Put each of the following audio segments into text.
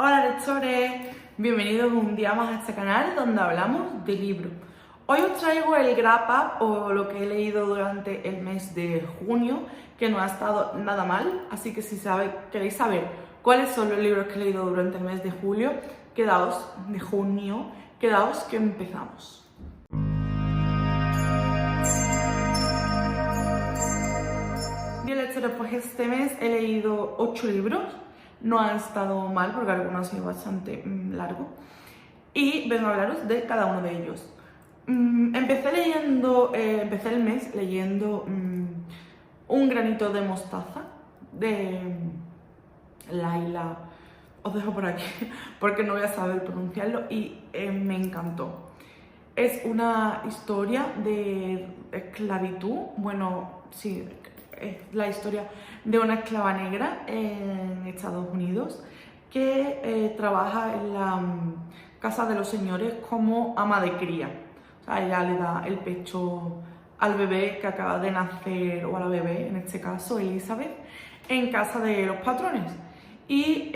Hola lectores, bienvenidos un día más a este canal donde hablamos de libros. Hoy os traigo el wrap up o lo que he leído durante el mes de junio, que no ha estado nada mal, así que si queréis saber cuáles son los libros que he leído durante el mes de junio, quedaos que empezamos. Bien lectores, pues este mes he leído 8 libros. No ha estado mal porque algunos han sido bastante largos. Y vengo a hablaros de cada uno de ellos. Empecé el mes leyendo Un granito de mostaza de Laila. Os dejo por aquí porque no voy a saber pronunciarlo y me encantó. Es una historia de esclavitud, bueno, sí, es la historia de una esclava negra en Estados Unidos que trabaja en la casa de los señores como ama de cría. O sea, ella le da el pecho al bebé que acaba de nacer, o a la bebé, en este caso, Elizabeth, en casa de los patrones. Y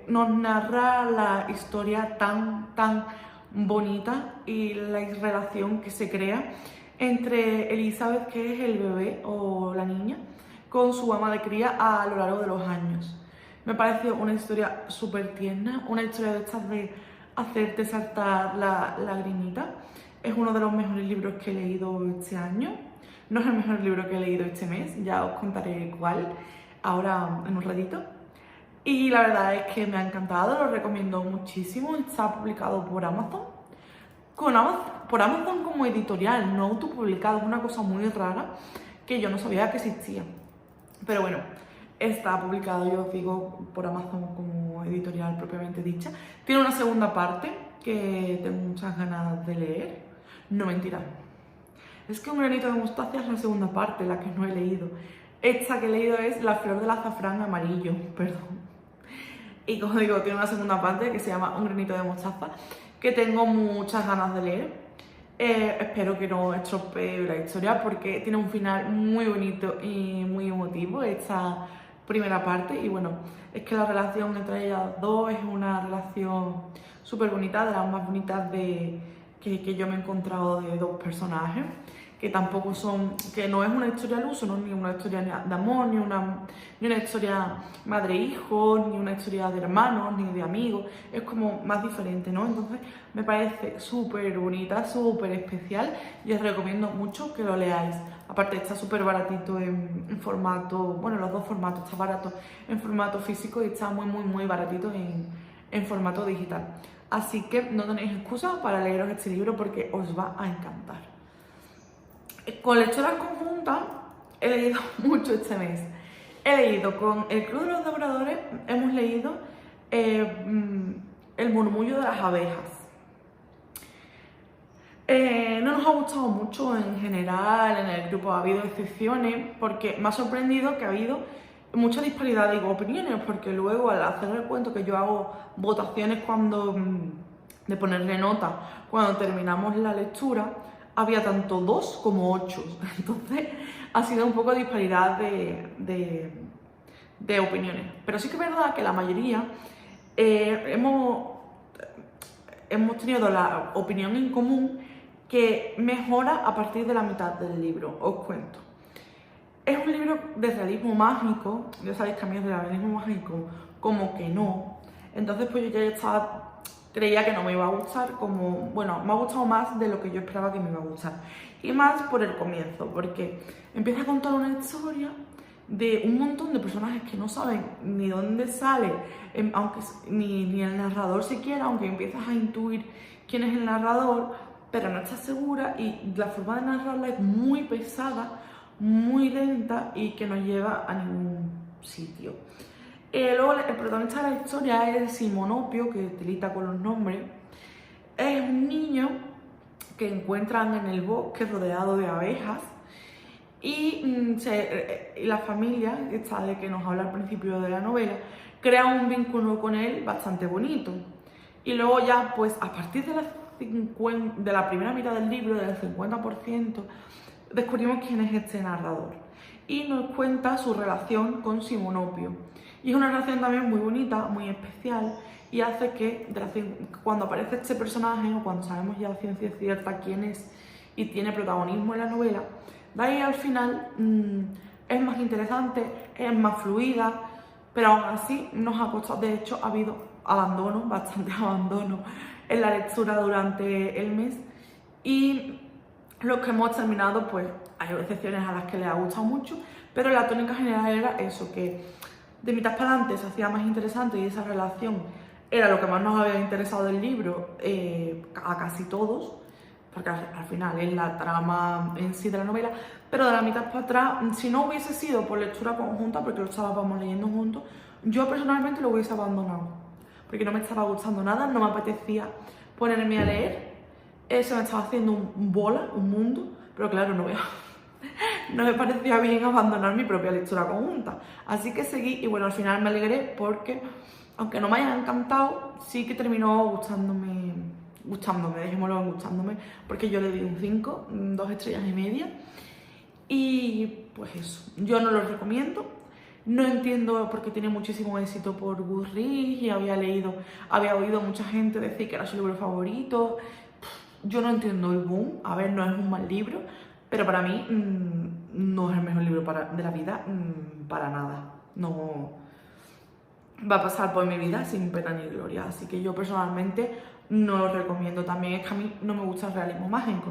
nos narra la historia tan bonita y la relación que se crea entre Elizabeth, que es el bebé o la niña, con su ama de cría a lo largo de los años. Me pareció una historia súper tierna, una historia de estas de hacerte saltar la lagrimita. Es uno de los mejores libros que he leído este año. No es el mejor libro que he leído este mes, ya os contaré cuál ahora en un ratito. Y la verdad es que me ha encantado, lo recomiendo muchísimo. Está publicado por Amazon. Por Amazon como editorial, no autopublicado, es una cosa muy rara que yo no sabía que existía. Pero bueno, está publicado, yo os digo, por Amazon como editorial propiamente dicha. Tiene una segunda parte que tengo muchas ganas de leer. No, mentira. Es que Un granito de mostaza es la segunda parte, la que no he leído. Esta que he leído es La flor del azafrán amarillo, perdón. Y como digo, tiene una segunda parte que se llama Un granito de mostaza, que tengo muchas ganas de leer. Espero que no estropee la historia porque tiene un final muy bonito y muy emotivo esta primera parte. Y bueno, es que la relación entre ellas dos es una relación súper bonita, de las más bonitas que yo me he encontrado de dos personajes, que tampoco son, que no es una historia al uso, ¿no? Ni una historia de amor, ni una historia madre-hijo, ni una historia de hermanos, ni de amigos, es como más diferente, ¿no? Entonces me parece súper bonita, súper especial y os recomiendo mucho que lo leáis. Aparte está súper baratito en formato, bueno, los dos formatos, está barato en formato físico y está muy baratito en formato digital. Así que no tenéis excusa para leeros este libro porque os va a encantar. Con lecturas conjuntas he leído mucho este mes. He leído con El Club de los Devoradores, hemos leído El murmullo de las abejas. No nos ha gustado mucho en general, en el grupo ha habido excepciones, porque me ha sorprendido que ha habido mucha disparidad de opiniones, porque luego al hacer el cuento que yo hago votaciones de ponerle nota cuando terminamos la lectura, había tanto 2 como 8, entonces ha sido un poco de disparidad de opiniones. Pero sí que es verdad que la mayoría hemos tenido la opinión en común que mejora a partir de la mitad del libro. Os cuento. Es un libro de realismo mágico, ya sabéis que a mí es de realismo mágico como que no, entonces pues yo ya creía que no me iba a gustar, bueno, me ha gustado más de lo que yo esperaba que me iba a gustar. Y más por el comienzo, porque empieza a contar una historia de un montón de personajes que no saben ni dónde sale, aunque ni el narrador siquiera, aunque empiezas a intuir quién es el narrador, pero no estás segura y la forma de narrarla es muy pesada, muy lenta y que no lleva a ningún sitio. Luego el protagonista de la historia es Simonopio, que tilita con los nombres. Es un niño que encuentran en el bosque rodeado de abejas y la familia, esta de que nos habla al principio de la novela, crea un vínculo con él bastante bonito. Y luego ya, pues a partir de la primera mitad del libro, del 50%, descubrimos quién es este narrador. Y nos cuenta su relación con Simonopio, Y es una relación también muy bonita, muy especial, y hace que cuando aparece este personaje o cuando sabemos ya a ciencia cierta quién es y tiene protagonismo en la novela, de ahí al final es más interesante, es más fluida, pero aún así nos ha costado. De hecho, ha habido abandono, bastante abandono en la lectura durante el mes, y los que hemos terminado, pues hay excepciones a las que les ha gustado mucho, pero la tónica general era eso, que de mitad para adelante se hacía más interesante y esa relación era lo que más nos había interesado del libro a casi todos, porque al final es la trama en sí de la novela, pero de la mitad para atrás, si no hubiese sido por lectura conjunta, porque lo estábamos leyendo juntos, yo personalmente lo hubiese abandonado, porque no me estaba gustando nada, no me apetecía ponerme a leer, se me estaba haciendo un bola, un mundo, pero claro, no me parecía bien abandonar mi propia lectura conjunta, así que seguí y bueno, al final me alegré porque, aunque no me haya encantado, sí que terminó gustándome, dejémoslo en gustándome, porque yo le di un 5, 2 estrellas y media, y pues eso, yo no lo recomiendo. No entiendo porque tiene muchísimo éxito por Goodreads y había oído mucha gente decir que era su libro favorito. Yo no entiendo el boom. A ver, no es un mal libro, pero para mí no es el mejor libro de la vida, para nada. No va a pasar por mi vida sin pena ni gloria, así que yo personalmente no lo recomiendo. También es que a mí no me gusta el realismo mágico.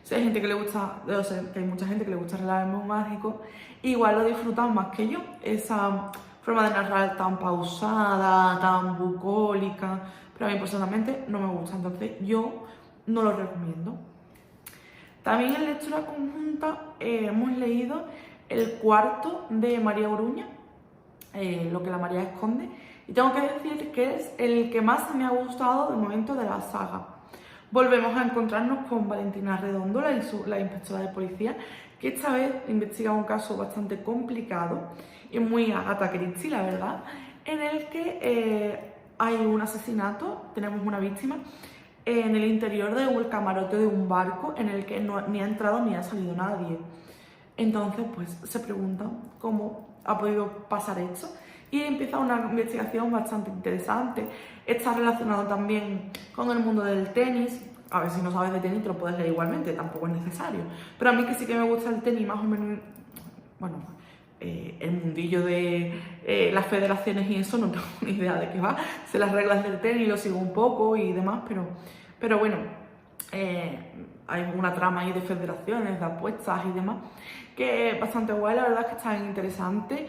Si hay gente que le gusta, que hay mucha gente que le gusta el realismo mágico, igual lo disfrutan más que yo, esa forma de narrar tan pausada, tan bucólica, pero a mí personalmente no me gusta, entonces yo no lo recomiendo. También en lectura conjunta hemos leído el cuarto de María Oruña, Lo que la María esconde, y tengo que decir que es el que más me ha gustado de momento de la saga. Volvemos a encontrarnos con Valentina Redondo, la inspectora de policía, que esta vez investiga un caso bastante complicado y muy Agatha Christie, la verdad, en el que hay un asesinato, tenemos una víctima en el interior de un camarote de un barco en el que ni ha entrado ni ha salido nadie. Entonces, pues se preguntan cómo ha podido pasar esto y empieza una investigación bastante interesante. Está relacionado también con el mundo del tenis. A ver, si no sabes de tenis te lo puedes leer igualmente, tampoco es necesario. Pero a mí que sí que me gusta el tenis, más o menos, bueno, el mundillo de las federaciones y eso, no tengo ni idea de qué va. Sé las reglas del tenis, lo sigo un poco y demás, pero bueno, hay una trama ahí de federaciones, de apuestas y demás, que es bastante guay, la verdad es que está interesante.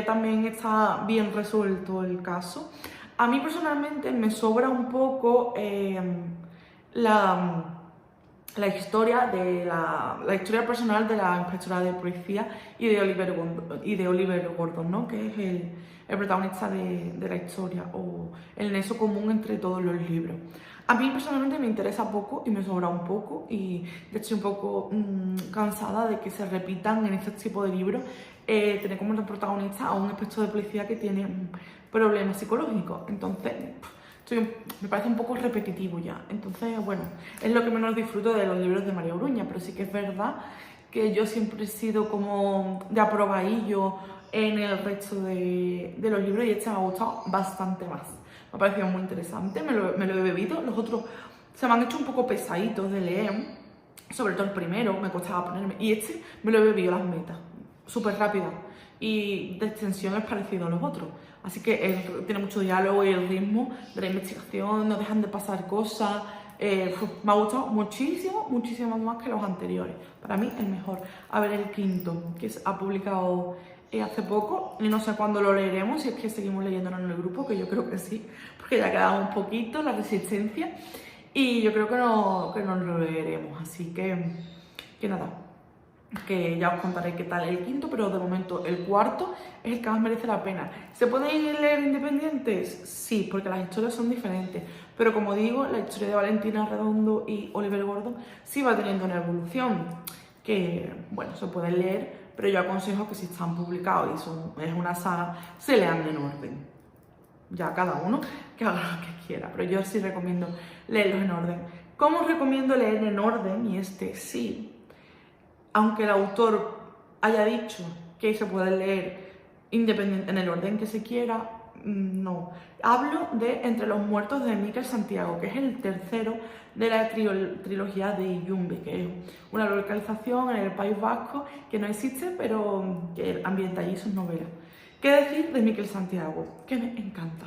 También está bien resuelto el caso. A mí personalmente me sobra un poco la historia personal de la inspectora de policía y de Oliver Gordon, ¿no? Que es el protagonista de la historia, o el nexo común entre todos los libros. A mí personalmente me interesa poco y me sobra un poco, y estoy un poco cansada de que se repitan en este tipo de libros tener como protagonista a un inspector de policía que tiene problemas psicológicos. Entonces me parece un poco repetitivo ya. Entonces, bueno, es lo que menos disfruto de los libros de María Oruña, pero sí que es verdad que yo siempre he sido como de aprobadillo en el resto de los libros, y este me ha gustado bastante más. Me ha parecido muy interesante, me lo he bebido. Los otros se me han hecho un poco pesaditos de leer, sobre todo el primero, me costaba ponerme, y este me lo he bebido las metas, súper rápido, y de extensión es parecido a los otros. Así que tiene mucho diálogo y el ritmo de la investigación, no dejan de pasar cosas. Me ha gustado muchísimo, muchísimo más que los anteriores. Para mí el mejor. A ver, el quinto, que se ha publicado hace poco, y no sé cuándo lo leeremos, si es que seguimos leyéndolo en el grupo, que yo creo que sí, porque ya ha quedado un poquito la resistencia, y yo creo que no lo leeremos, así que nada, que ya os contaré qué tal el quinto, pero de momento el cuarto es el que más merece la pena. ¿Se pueden leer independientes? Sí, porque las historias son diferentes, pero como digo, la historia de Valentina Redondo y Oliver Gordon sí va teniendo una evolución, que bueno, se pueden leer, pero yo aconsejo que si están publicados y es una saga, se lean en orden. Ya cada uno que haga lo que quiera, pero yo sí recomiendo leerlos en orden. ¿Cómo os recomiendo leer en orden? Y sí, aunque el autor haya dicho que se puede leer independiente, en el orden que se quiera, no. Hablo de Entre los muertos de Miquel Santiago, que es el tercero de la trilogía de Iyumbe, que es una localización en el País Vasco que no existe, pero que ambienta allí sus novelas. ¿Qué decir de Miquel Santiago? Que me encanta.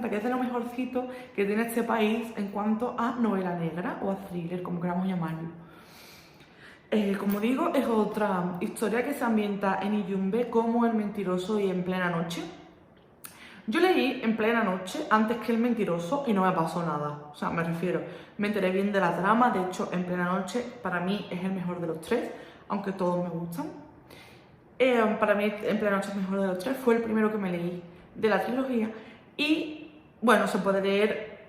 Que es de lo mejorcito que tiene este país en cuanto a novela negra o a thriller, como queramos llamarlo. Como digo, es otra historia que se ambienta en Iyumbe como El mentiroso y En plena noche. Yo leí En plena noche antes que El mentiroso y no me pasó nada. O sea, me refiero, me enteré bien de la trama. De hecho, En plena noche para mí es el mejor de los tres, aunque todos me gustan. Para mí En plena noche es el mejor de los tres. Fue el primero que me leí de la trilogía y, bueno, se puede leer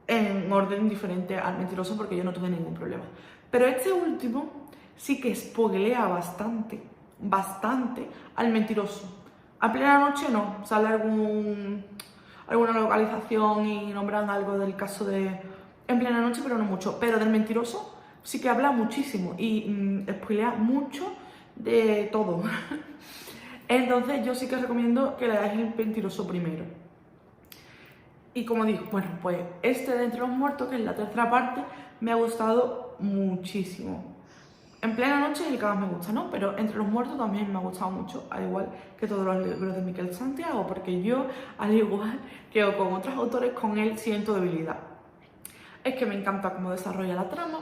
en orden diferente al mentiroso porque yo no tuve ningún problema. Pero este último sí que spoilea bastante al mentiroso. A plena noche no, sale alguna localización y nombran algo del caso de En plena noche, pero no mucho. Pero del mentiroso sí que habla muchísimo y spoilea mucho de todo. Entonces yo sí que recomiendo que leáis El mentiroso primero. Y como digo, bueno, pues este de Entre los muertos, que es la tercera parte, me ha gustado muchísimo. En plena noche es el que más me gusta, ¿no? Pero Entre los muertos también me ha gustado mucho, al igual que todos los libros de Miquel Santiago, porque yo, al igual que con otros autores, con él siento debilidad. Es que me encanta cómo desarrolla la trama,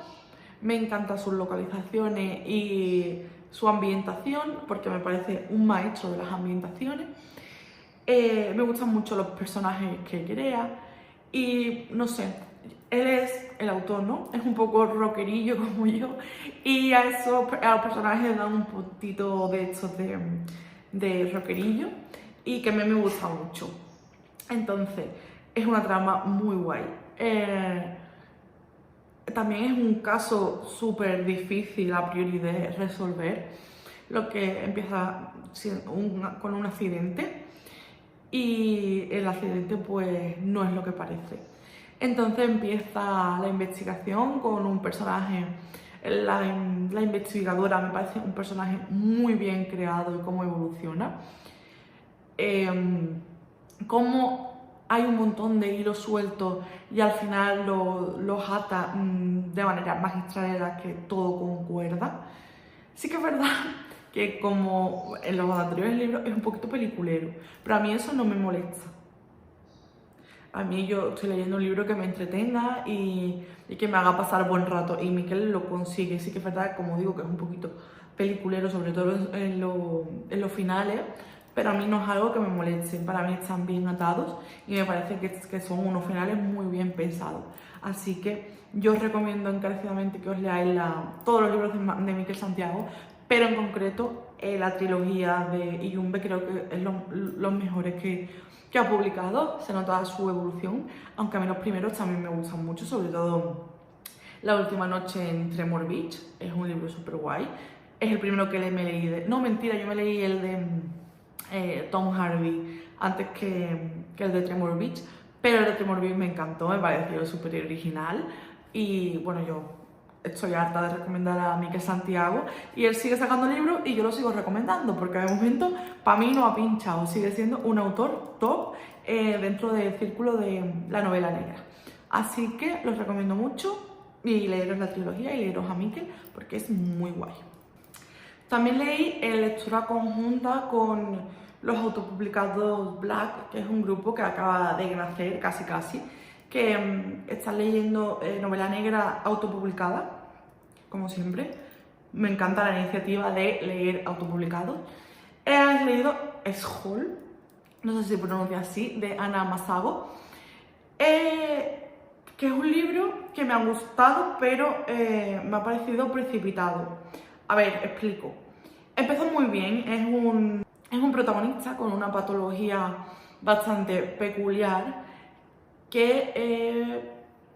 me encantan sus localizaciones y su ambientación, porque me parece un maestro de las ambientaciones. Me gustan mucho los personajes que crea y no sé, él es el autor, ¿no? Es un poco rockerillo como yo y a los personajes le dan un puntito de estos de rockerillo y que a mí me gusta mucho. Entonces, es una trama muy guay. También es un caso súper difícil a priori de resolver, lo que empieza con un accidente y el accidente pues no es lo que parece. Entonces empieza la investigación con un personaje, la investigadora me parece un personaje muy bien creado y cómo evoluciona. Cómo hay un montón de hilos sueltos y al final los ata de manera magistral en la que todo concuerda. Sí que es verdad que como en los anteriores libros es un poquito peliculero, pero a mí eso no me molesta. A mí yo estoy leyendo un libro que me entretenga y que me haga pasar buen rato y Miquel lo consigue. Sí que es verdad, como digo, que es un poquito peliculero, sobre todo en los finales, pero a mí no es algo que me moleste. Para mí están bien atados y me parece que son unos finales muy bien pensados. Así que yo os recomiendo encarecidamente que os leáis todos los libros de Miquel Santiago, pero en concreto la trilogía de Iyumbe creo que es los mejores que ha publicado. Se nota su evolución, aunque a mí los primeros también me gustan mucho, sobre todo La última noche en Tremor Beach, es un libro súper guay. Es el primero que me leí no, mentira, yo me leí el de Tom Harvey antes que el de Tremor Beach, pero el de Tremor Beach me encantó, me pareció súper original y bueno, yo estoy harta de recomendar a Miquel Santiago y él sigue sacando libros y yo lo sigo recomendando porque de momento para mí no ha pinchado, sigue siendo un autor top dentro del círculo de la novela negra. Así que los recomiendo mucho y leeros la trilogía y leeros a Miquel porque es muy guay. También leí lectura conjunta con los autopublicados Black, que es un grupo que acaba de nacer casi, que están leyendo novela negra autopublicada, como siempre. Me encanta la iniciativa de leer autopublicados. He leído School, no sé si se pronuncia así, de Ana Masago, que es un libro que me ha gustado, pero me ha parecido precipitado. A ver, explico. Empezó muy bien, es un protagonista con una patología bastante peculiar que,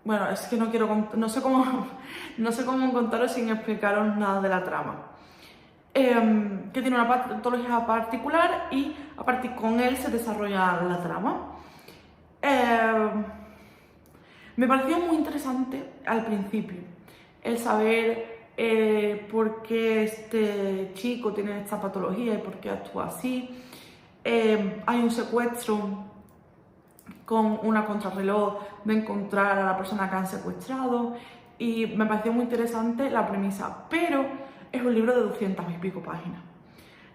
bueno, es que no sé cómo contaros sin explicaros nada de la trama. Que tiene una patología particular y a partir con él se desarrolla la trama. Me pareció muy interesante al principio el saber por qué este chico tiene esta patología y por qué actúa así. Hay un secuestro con una contrarreloj de encontrar a la persona que han secuestrado y me pareció muy interesante la premisa, pero es un libro de 200 y pico páginas.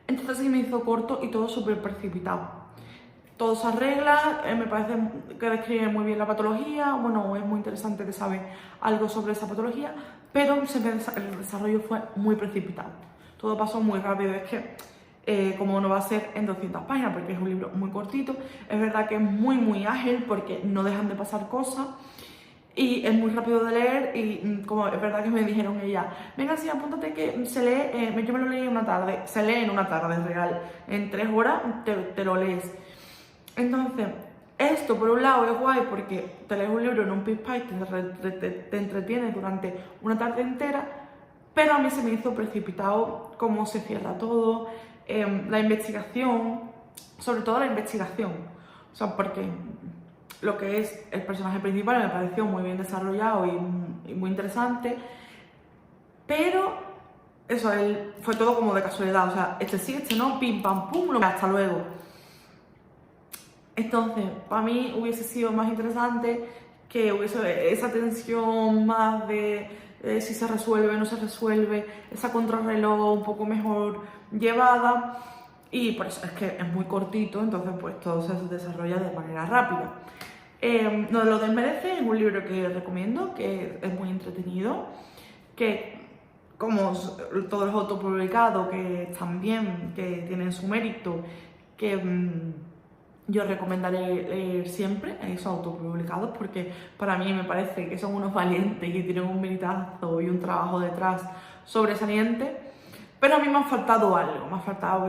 Entonces se me hizo corto y todo súper precipitado. Todo se arregla, me parece que describe muy bien la patología, bueno, es muy interesante que sabe algo sobre esa patología, pero el desarrollo fue muy precipitado. Todo pasó muy rápido, es que como no va a ser en 200 páginas, porque es un libro muy cortito, es verdad que es muy ágil porque no dejan de pasar cosas y es muy rápido de leer y como es verdad que me dijeron ella, venga sí, apúntate que se lee, yo me lo leí en una tarde, se lee en una tarde real, en 3 horas te lo lees. Entonces, esto por un lado es guay porque te lees un libro en un pispás y te entretienes durante una tarde entera, pero a mí se me hizo precipitado cómo se cierra todo, la investigación, sobre todo la investigación, o sea, porque lo que es el personaje principal me pareció muy bien desarrollado y muy interesante, pero eso, fue todo como de casualidad, o sea, este sí, este no, pim pam pum, hasta luego. Entonces, para mí hubiese sido más interesante que hubiese esa tensión más de si se resuelve o no se resuelve, esa contrarreloj un poco mejor llevada, y por eso es que es muy cortito, entonces pues todo se desarrolla de manera rápida. No lo desmerece, es un libro que recomiendo, que es muy entretenido, que como todos los autopublicados que están bien, que tienen su mérito, que yo recomendaré leer siempre a esos autopublicados porque para mí me parece que son unos valientes y tienen un meritazo y un trabajo detrás sobresaliente, pero a mí me ha faltado algo, me ha faltado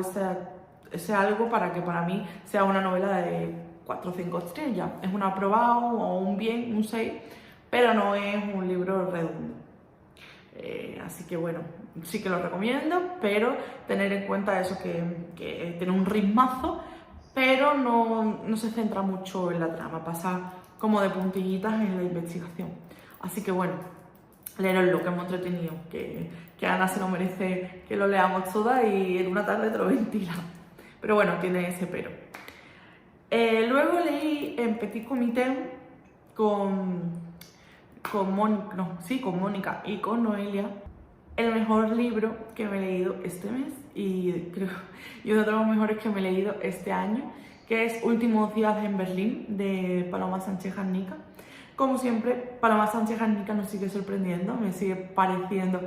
ese algo para que para mí sea una novela de 4 o 5 estrellas. Es un aprobado o un bien, un 6, pero no es un libro redondo. Así que bueno, sí que lo recomiendo, pero tener en cuenta eso, que tiene un ritmazo, pero no se centra mucho en la trama, pasa como de puntillitas en la investigación. Así que bueno, leeroslo, que es muy entretenido, que Ana se lo merece que lo leamos todas y en una tarde te lo ventila. Pero bueno, tiene ese pero. Luego leí en Petit Comité con Mónica y con Noelia el mejor libro que me he leído este mes y uno de los mejores que me he leído este año, que es Últimos días en Berlín, de Paloma Sánchez Garnica. Como siempre, Paloma Sánchez Garnica nos sigue sorprendiendo, me sigue pareciendo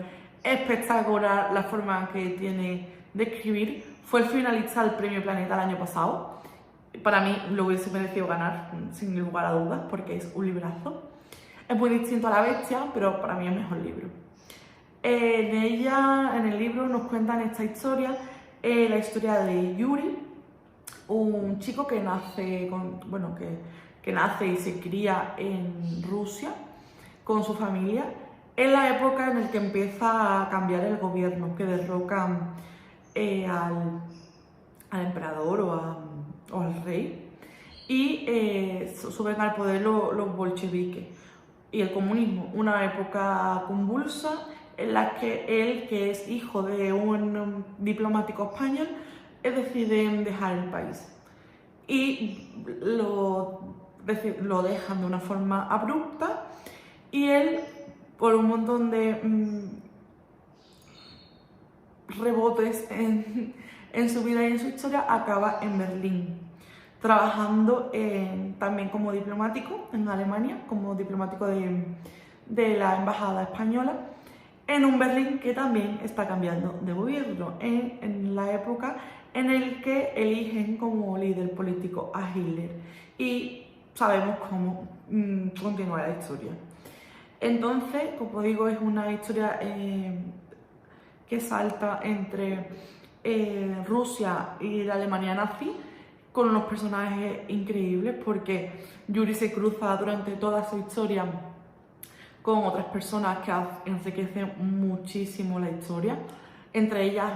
espectacular la forma que tiene de escribir. Fue el finalista del Premio Planeta el año pasado. Para mí lo hubiese merecido ganar, sin lugar a dudas, porque es un librazo. Es muy distinto a La Bestia, pero para mí es el mejor libro. En el libro nos cuentan esta historia, la historia de Yuri, un chico que nace, que nace y se cría en Rusia con su familia, en la época en la que empieza a cambiar el gobierno, que derrocan al emperador o al rey y suben al poder los bolcheviques y el comunismo, una época convulsa en la que él, que es hijo de un diplomático español, decide dejar el país y lo dejan de una forma abrupta y él, por un montón de rebotes en su vida y en su historia, acaba en Berlín, trabajando también como diplomático en Alemania, como diplomático de la embajada española, en un Berlín que también está cambiando de gobierno, en la época en el que eligen como líder político a Hitler y sabemos cómo continúa la historia. Entonces, como digo, es una historia que salta entre Rusia y la Alemania nazi, con unos personajes increíbles porque Yuri se cruza durante toda su historia con otras personas que enriquecen muchísimo la historia, entre ellas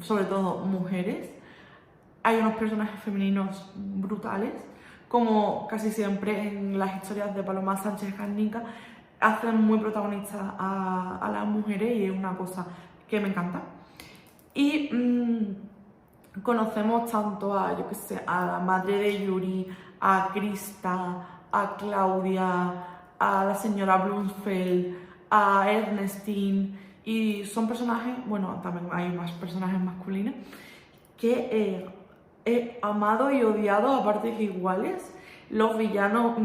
sobre todo mujeres. Hay unos personajes femeninos brutales, como casi siempre en las historias de Paloma Sánchez Garnica. hacen muy protagonistas a las mujeres y es una cosa que me encanta. Y conocemos tanto a, yo qué sé, a la madre de Yuri, a Krista, a Claudia, a la señora Bloomfield, a Ernestine, y son personajes, bueno, también hay más personajes masculinos, que he amado y odiado a partes iguales. Los villanos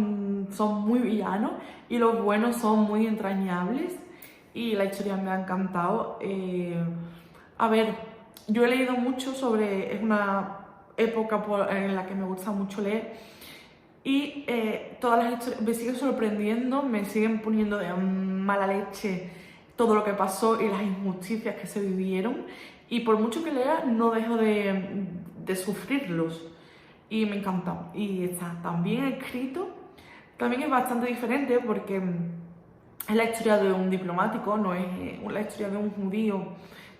son muy villanos y los buenos son muy entrañables y la historia me ha encantado. A ver, yo he leído mucho sobre, es una época en la que me gusta mucho leer y todas las historias me siguen sorprendiendo, me siguen poniendo de mala leche todo lo que pasó y las injusticias que se vivieron, y por mucho que lea no dejo de sufrirlos y me encanta. Y está tan bien escrito, también es bastante diferente porque es la historia de un diplomático, no es la historia de un judío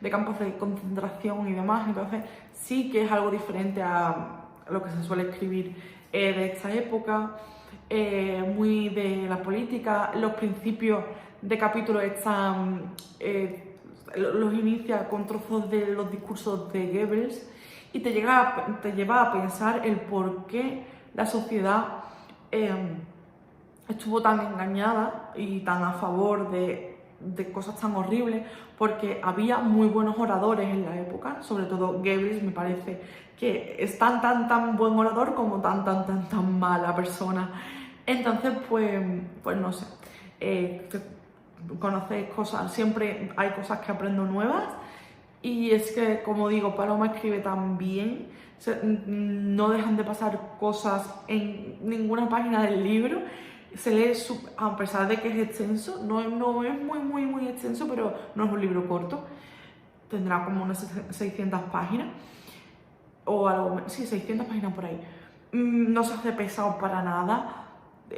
de campos de concentración y demás, entonces sí que es algo diferente a lo que se suele escribir de esta época, muy de la política. Los principios de capítulo están, los inicia con trozos de los discursos de Goebbels y te lleva a pensar el por qué la sociedad estuvo tan engañada y tan a favor de cosas tan horribles, porque había muy buenos oradores en la época, sobre todo Goebbels me parece que es tan buen orador como tan mala persona. Entonces, pues no sé, conocéis cosas, siempre hay cosas que aprendo nuevas, y es que, como digo, Paloma escribe tan bien, no dejan de pasar cosas en ninguna página del libro. Se lee, a pesar de que es extenso, no es muy extenso, pero no es un libro corto, tendrá como unas 600 páginas, o algo, sí, 600 páginas por ahí. No se hace pesado para nada,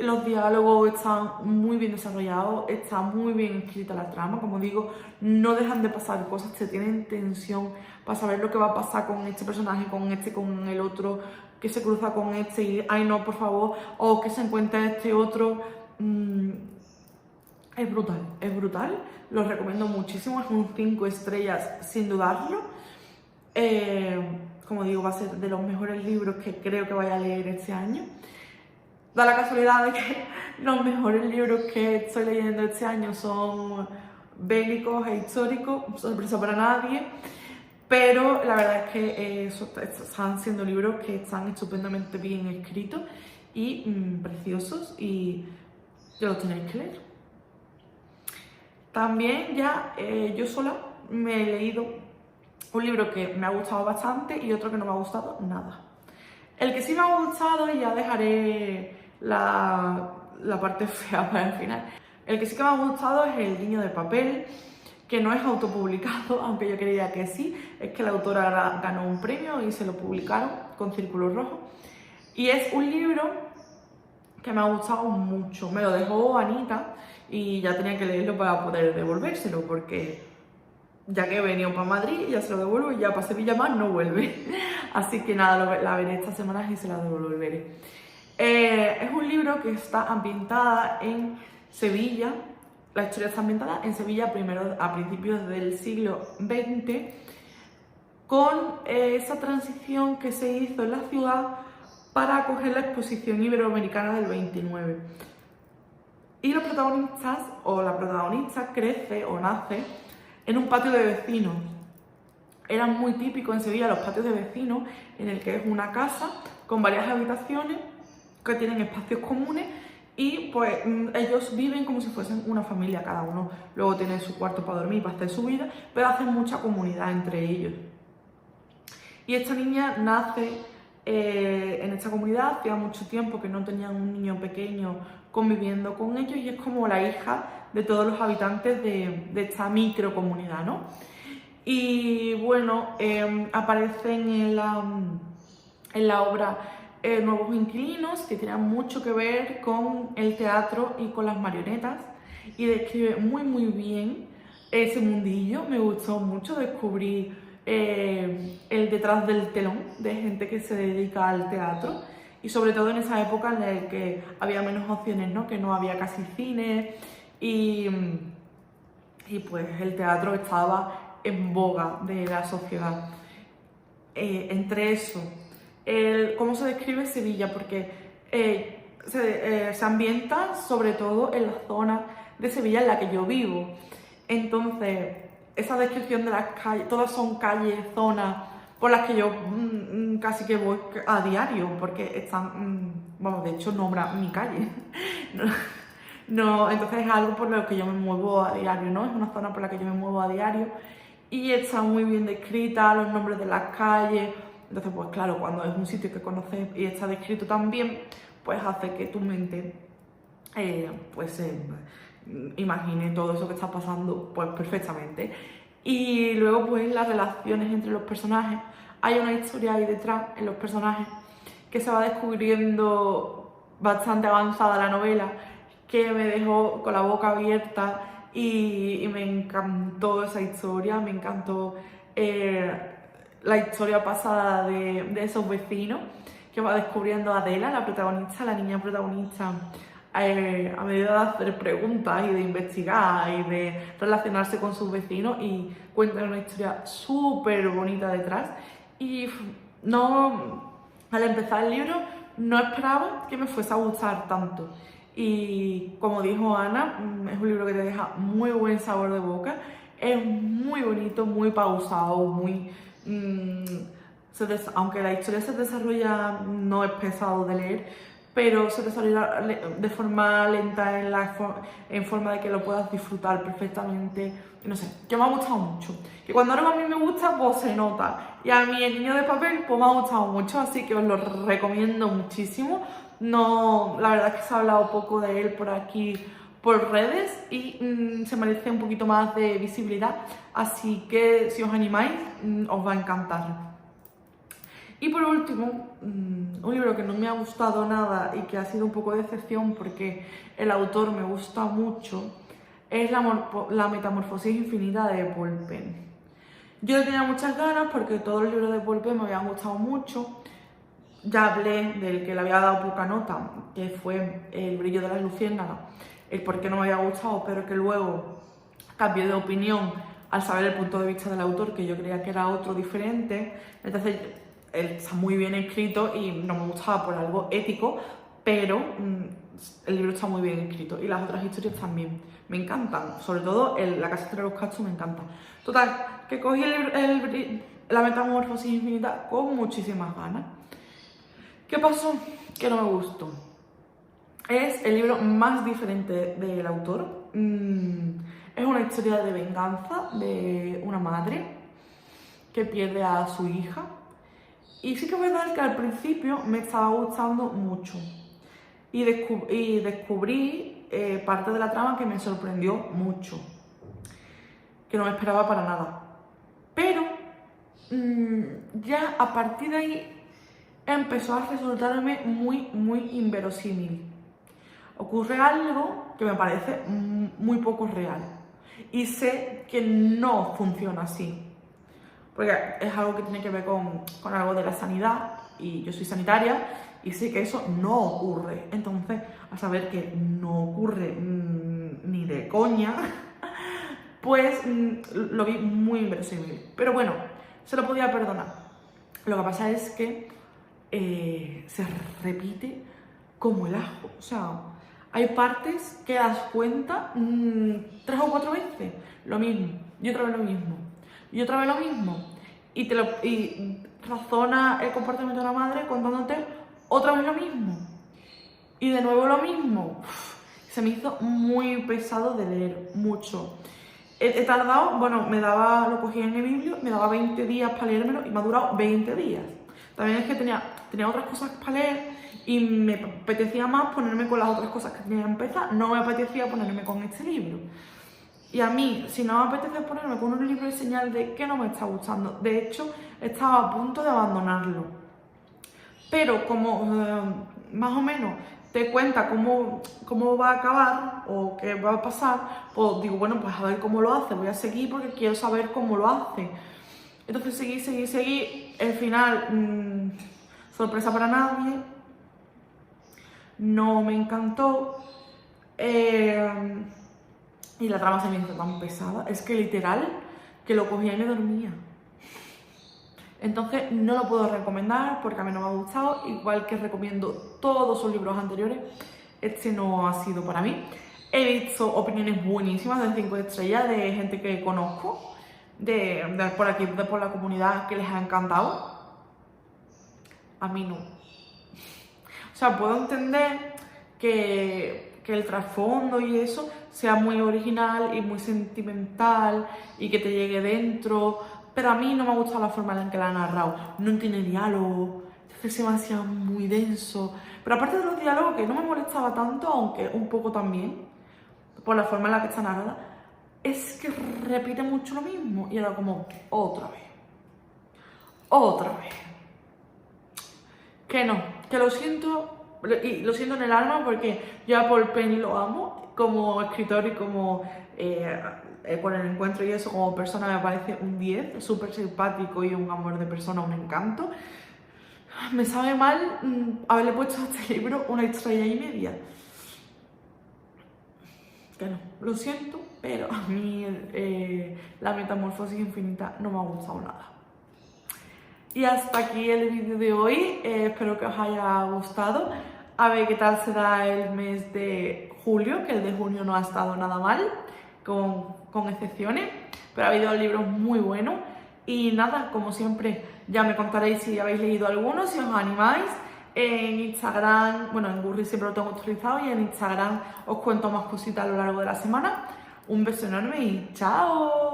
los diálogos están muy bien desarrollados, está muy bien escrita la trama, como digo, no dejan de pasar cosas, te tienen tensión para saber lo que va a pasar con este personaje, con el otro, que se cruza con este y, ay no, por favor, o que se encuentra este otro. Es brutal, lo recomiendo muchísimo, es un 5 estrellas sin dudarlo. Como digo, va a ser de los mejores libros que creo que vaya a leer este año. Da la casualidad de que los mejores libros que estoy leyendo este año son bélicos e históricos, sorpresa para nadie, pero la verdad es que están siendo libros que están estupendamente bien escritos y preciosos, y ya los tenéis que leer. También ya yo sola me he leído un libro que me ha gustado bastante y otro que no me ha gustado nada. El que sí me ha gustado, y ya dejaré la parte fea para el final. El que sí que me ha gustado es El niño de papel, que no es autopublicado, aunque yo creía que sí. Es que la autora ganó un premio y se lo publicaron con círculo rojo. Y es un libro que me ha gustado mucho. Me lo dejó Anita y ya tenía que leerlo para poder devolvérselo, porque ya que he venido para Madrid, ya se lo devuelvo, y ya para Sevilla más no vuelve. Así que nada, la veré esta semana y se la devolveré. Es un libro que está ambientada en Sevilla. La historia está ambientada en Sevilla a principios del siglo XX, con esa transición que se hizo en la ciudad para acoger la exposición iberoamericana del 29. Y los protagonistas, o la protagonista, crece o nace en un patio de vecinos. Era muy típico en Sevilla los patios de vecinos, en el que es una casa con varias habitaciones que tienen espacios comunes, y pues ellos viven como si fuesen una familia cada uno. Luego tienen su cuarto para dormir, para hacer su vida, pero hacen mucha comunidad entre ellos. Y esta niña nace en esta comunidad, hacía mucho tiempo que no tenían un niño pequeño conviviendo con ellos, y es como la hija de todos los habitantes de esta microcomunidad, ¿no? Y bueno, aparecen en la obra nuevos inquilinos que tienen mucho que ver con el teatro y con las marionetas, y describe muy bien ese mundillo. Me gustó mucho descubrir el detrás del telón de gente que se dedica al teatro, y sobre todo en esa época en la que había menos opciones, ¿no? Que no había casi cine y pues el teatro estaba en boga de la sociedad. Entre eso, cómo se describe Sevilla, porque se ambienta sobre todo en la zona de Sevilla en la que yo vivo. Entonces, esa descripción de las calles, todas son calles, zonas por las que yo casi que voy a diario, porque están, vamos, de hecho nombra mi calle. No, entonces es algo por lo que yo me muevo a diario, ¿no? Es una zona por la que yo me muevo a diario y está muy bien descrita, los nombres de las calles. Entonces, pues claro, cuando es un sitio que conoces y está descrito también, pues hace que tu mente imagine todo eso que está pasando pues perfectamente. Y luego pues las relaciones entre los personajes, hay una historia ahí detrás en los personajes que se va descubriendo bastante avanzada la novela, que me dejó con la boca abierta y me encantó esa historia, me encantó la historia pasada de esos vecinos que va descubriendo Adela, la protagonista, la niña protagonista, a medida de hacer preguntas y de investigar y de relacionarse con sus vecinos, y cuenta una historia súper bonita detrás. Y no, al empezar el libro no esperaba que me fuese a gustar tanto. Y como dijo Ana, es un libro que te deja muy buen sabor de boca, es muy bonito, muy pausado, muy... aunque la historia se desarrolla, no es pesado de leer, pero se desarrolla de forma lenta, en forma de que lo puedas disfrutar perfectamente. No sé, que me ha gustado mucho. Que cuando algo a mí me gusta, pues se nota. Y a mí El niño de papel, pues me ha gustado mucho, así que os lo recomiendo muchísimo. No, la verdad es que se ha hablado poco de él por aquí, por redes, y se merece un poquito más de visibilidad. Así que si os animáis, os va a encantar. Y por último, un libro que no me ha gustado nada y que ha sido un poco de decepción porque el autor me gusta mucho, es La metamorfosis infinita de Paul Penn. Yo tenía muchas ganas porque todos los libros de Paul Penn me habían gustado mucho. Ya hablé del que le había dado poca nota, que fue El brillo de las luciérnagas, el por qué no me había gustado, pero que luego cambié de opinión al saber el punto de vista del autor, que yo creía que era otro diferente. Entonces, él está muy bien escrito y no me gustaba por algo ético, pero el libro está muy bien escrito y las otras historias también me encantan, sobre todo La casa entre los cachos me encanta. Total, que cogí La metamorfosis infinita con muchísimas ganas. ¿Qué pasó? Que no me gustó. Es el libro más diferente del autor. Es una historia de venganza de una madre que pierde a su hija. Y sí que es verdad que al principio me estaba gustando mucho. Y descubrí parte de la trama que me sorprendió mucho. Que no me esperaba para nada. Pero ya a partir de ahí empezó a resultarme muy, muy inverosímil. Ocurre algo que me parece muy poco real y sé que no funciona así, porque es algo que tiene que ver con algo de la sanidad y yo soy sanitaria y sé que eso no ocurre. Entonces, a saber que no ocurre ni de coña, pues lo vi muy inverosímil. Pero bueno, se lo podía perdonar. Lo que pasa es que se repite como el ajo. O sea, hay partes que das cuenta 3 o 4 veces lo mismo, y otra vez lo mismo, y otra vez lo mismo. Y razona el comportamiento de la madre contándote otra vez lo mismo. Y de nuevo lo mismo. Se me hizo muy pesado de leer, mucho. He tardado, bueno, lo cogí en el biblio, me daba 20 días para leérmelo y me ha durado 20 días. También es que tenía otras cosas para leer y me apetecía más ponerme con las otras cosas que tenía que empezar. No me apetecía ponerme con este libro. Y a mí, si no me apetece ponerme con un libro, es señal de que no me está gustando. De hecho, estaba a punto de abandonarlo. Pero como más o menos te cuenta cómo va a acabar o qué va a pasar, pues digo, bueno, pues a ver cómo lo hace. Voy a seguir porque quiero saber cómo lo hace. Entonces seguí. El final, sorpresa para nadie. No me encantó. y la trama se me hizo tan pesada, es que literal que lo cogía y me dormía. Entonces no lo puedo recomendar porque a mí no me ha gustado, igual que recomiendo todos sus libros anteriores, este no ha sido para mí. He visto opiniones buenísimas de 5 estrellas de gente que conozco, de por aquí, de por la comunidad, que les ha encantado. A mí no. O sea, puedo entender que el trasfondo y eso sea muy original y muy sentimental y que te llegue dentro, pero a mí no me ha gustado la forma en la que la ha narrado. No tiene diálogo, es demasiado muy denso. Pero aparte de los diálogos, que no me molestaba tanto, aunque un poco también, por la forma en la que está narrada, es que repite mucho lo mismo. Y era como, otra vez. Que no, que lo siento, y lo siento en el alma porque yo a Paul Penny lo amo como escritor y como con el encuentro y eso como persona me parece un 10, súper simpático y un amor de persona, un encanto. Me sabe mal haberle puesto a este libro 1,5 estrellas. Que no, lo siento, pero a mí la metamorfosis infinita no me ha gustado nada. Y hasta aquí el vídeo de hoy, espero que os haya gustado. A ver qué tal será el mes de julio, que el de junio no ha estado nada mal, con excepciones, pero ha habido libros muy buenos. Y nada, como siempre, ya me contaréis si habéis leído algunos, si os animáis. En Instagram, bueno, en Goodreads siempre lo tengo actualizado y en Instagram os cuento más cositas a lo largo de la semana. Un beso enorme y ¡chao!